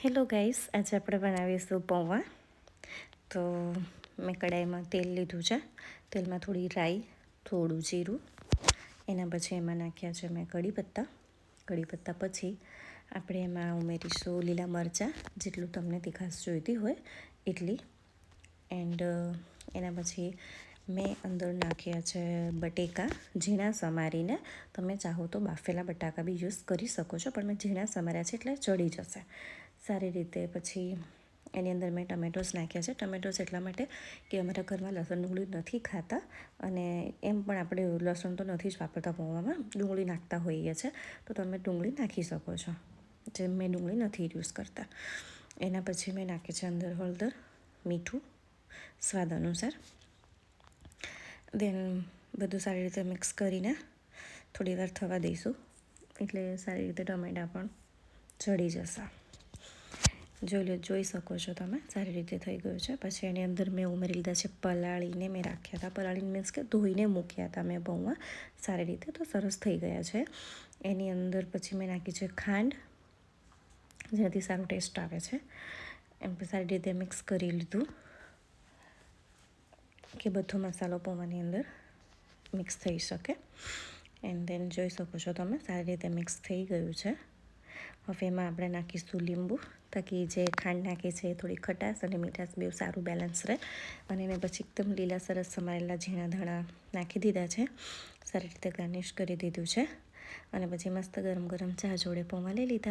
Hello guys, આજે આપણે બનાવીશું પૌવા. તો મેં કડાઈમાં તેલ લીધું છે. તેલમાં થોડી રાઈ, થોડું જીરું, એના પછી એમાં નાખ્યા છે મેં કઢી પત્તા પછી આપણે એમાં ઉમેરીશું લીલા મરચાં, જેટલું તમને તીખાશ જોઈતી હોય એટલી. એન્ડ એના પછી મેં અંદર નાખ્યા છે બટેકા ઝીણા સમારીને. તમે ચાહો તો બાફેલા બટાકા બી યુઝ કરી શકો છો, પણ મેં ઝીણા સમાર્યા છે એટલે ચડી જશે સારી રીતે. પછી એની અંદર મેં ટમેટોસ નાખ્યા છે. ટમેટોસ એટલા માટે કે અમારા ઘરમાં લસણ ડુંગળી નથી ખાતા, અને એમ પણ આપણે લસણ તો નથી જ વાપરતા પૌવામાં, ડુંગળી નાખતા હોઈએ છે. તો તમે ડુંગળી નાખી શકો છો, જેમ મેં ડુંગળી નથી યુઝ કરતા. એના પછી મેં નાખી છે અંદર હળદર, મીઠું સ્વાદ અનુસાર. દેન બધું સારી રીતે મિક્સ કરીને થોડી વાર થવા દઈશું, એટલે સારી રીતે ટમેટાં પણ ચડી જશે. જોઈ શકો છો તમે, સારી રીતે થઈ ગયું છે. પછી એની અંદર મેં ઉમેરી લીધા છે પલાળીને મેં રાખ્યા હતા. પલાળીને મીન્સ કે ધોઈને મૂક્યા હતા મેં પૌવા સારી રીતે, તો સરસ થઈ ગયા છે. એની અંદર પછી મેં નાખી છે ખાંડ, જેનાથી સારો ટેસ્ટ આવે છે. એમ સારી રીતે મિક્સ કરી લીધું કે બધો મસાલો પૌવાની અંદર મિક્સ થઈ શકે. એન્ડ દેન જોઈ શકો છો તમે, સારી રીતે મિક્સ થઈ ગયું છે. હવે એમાં આપણે નાખીશું લીંબુ, તાકી જે ખાંડ નાખી છે એ થોડી ખટાશ અને મીઠાશ બેઉ સારું બેલેન્સ રહે. અને મેં પછી એકદમ લીલા સરસ સમારેલા ઝીણા ધાણા નાખી દીધા છે. સારી રીતે ગાર્નિશ કરી દીધું છે. અને પછી મસ્ત ગરમ ગરમ ચા જોડે પૌવા લઈ લીધા.